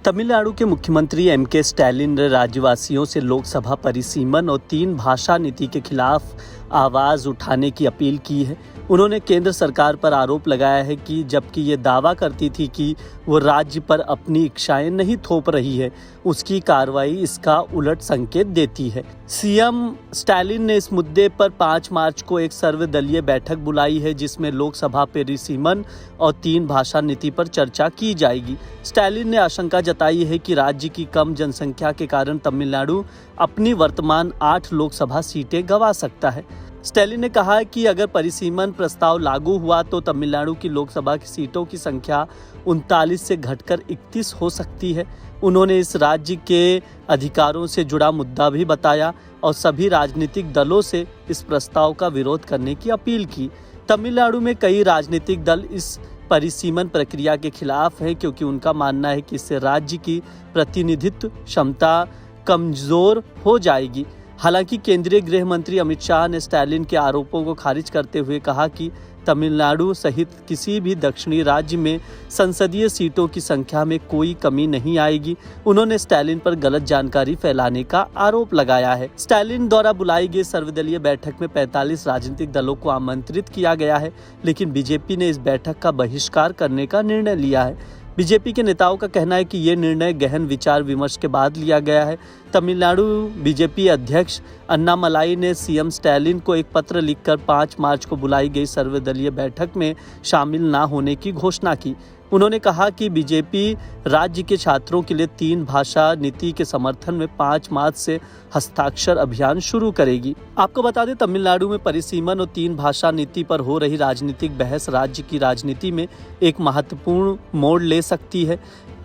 तमिलनाडु के मुख्यमंत्री MK. Stalin ने राज्यवासियों से लोकसभा परिसीमन और 3 भाषा नीति के खिलाफ आवाज़ उठाने की अपील की है। उन्होंने केंद्र सरकार पर आरोप लगाया है कि जबकि ये दावा करती थी कि वो राज्य पर अपनी इच्छाएं नहीं थोप रही है, उसकी कार्रवाई इसका उलट संकेत देती है। सीएम स्टैलिन ने इस मुद्दे पर 5 मार्च को एक सर्वदलीय बैठक बुलाई है, जिसमें लोकसभा परिसीमन और 3 भाषा नीति पर चर्चा की जाएगी। स्टैलिन ने आशंका जताई है कि राज्य की कम जनसंख्या के कारण तमिलनाडु अपनी वर्तमान 8 लोकसभा सीटें गंवा सकता है। स्टैलिन ने कहा है कि अगर परिसीमन प्रस्ताव लागू हुआ तो तमिलनाडु की लोकसभा की सीटों की संख्या 39 से घटकर 31 हो सकती है। उन्होंने इस राज्य के अधिकारों से जुड़ा मुद्दा भी बताया और सभी राजनीतिक दलों से इस प्रस्ताव का विरोध करने की अपील की। तमिलनाडु में कई राजनीतिक दल इस परिसीमन प्रक्रिया के खिलाफ है, क्योंकि उनका मानना है कि इससे राज्य की प्रतिनिधित्व क्षमता कमजोर हो जाएगी। हालांकि केंद्रीय गृह मंत्री अमित शाह ने स्टैलिन के आरोपों को खारिज करते हुए कहा कि तमिलनाडु सहित किसी भी दक्षिणी राज्य में संसदीय सीटों की संख्या में कोई कमी नहीं आएगी। उन्होंने स्टैलिन पर गलत जानकारी फैलाने का आरोप लगाया है। स्टैलिन द्वारा बुलाई गई सर्वदलीय बैठक में 45 राजनीतिक दलों को आमंत्रित किया गया है, लेकिन बीजेपी ने इस बैठक का बहिष्कार करने का निर्णय लिया है। बीजेपी के नेताओं का कहना है कि ये निर्णय गहन विचार विमर्श के बाद लिया गया है। तमिलनाडु बीजेपी अध्यक्ष अन्नामलाई ने सीएम स्टैलिन को एक पत्र लिखकर 5 मार्च को बुलाई गई सर्वदलीय बैठक में शामिल न होने की घोषणा की। उन्होंने कहा कि बीजेपी राज्य के छात्रों के लिए 3 भाषा नीति के समर्थन में 5 मार्च से हस्ताक्षर अभियान शुरू करेगी। आपको बता दें, तमिलनाडु में परिसीमन और 3 भाषा नीति पर हो रही राजनीतिक बहस राज्य की राजनीति में एक महत्वपूर्ण मोड़ ले सकती है।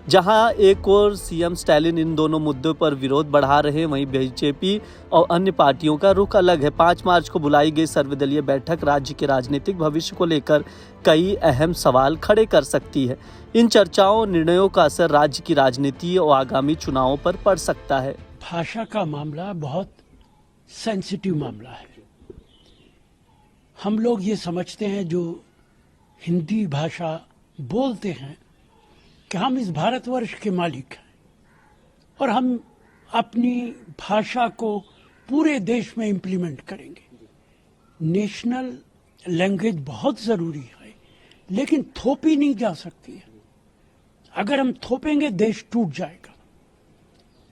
जहां एक ओर सीएम स्टैलिन इन दोनों मुद्दों पर विरोध बढ़ा रहे हैं, वहीं बीजेपी और अन्य पार्टियों का रुख अलग है। 5 मार्च को बुलाई गई सर्वदलीय बैठक राज्य के राजनीतिक भविष्य को लेकर कई अहम सवाल खड़े कर सकती है। इन चर्चाओं और निर्णयों का असर राज्य की राजनीति और आगामी चुनावों पर पड़ सकता है। भाषा का मामला बहुत सेंसिटिव मामला है। हम लोग ये समझते हैं जो हिंदी भाषा बोलते हैं कि हम इस भारतवर्ष के मालिक हैं और हम अपनी भाषा को पूरे देश में इम्प्लीमेंट करेंगे। नेशनल लैंग्वेज बहुत ज़रूरी है, लेकिन थोपी नहीं जा सकती है। अगर हम थोपेंगे देश टूट जाएगा।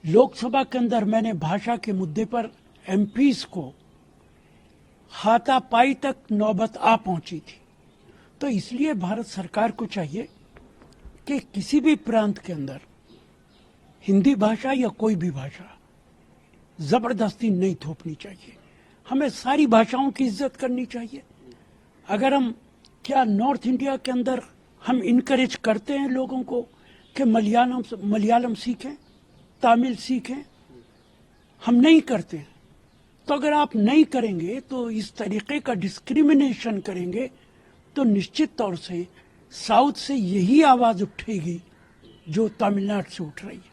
लोकसभा के अंदर मैंने भाषा के मुद्दे पर एमपीज को हाथापाई तक नौबत आ पहुंची थी। तो इसलिए भारत सरकार को चाहिए कि किसी भी प्रांत के अंदर हिंदी भाषा या कोई भी भाषा जबरदस्ती नहीं थोपनी चाहिए। हमें सारी भाषाओं की इज्जत करनी चाहिए। अगर हम क्या नॉर्थ इंडिया के अंदर हम इनकरेज करते हैं लोगों को कि मलयालम सीखें, तमिल सीखें, हम नहीं करते हैं। तो अगर आप नहीं करेंगे तो इस तरीके का डिस्क्रिमिनेशन करेंगे तो निश्चित तौर से साउथ से यही आवाज उठेगी जो तमिलनाडु से उठ रही है।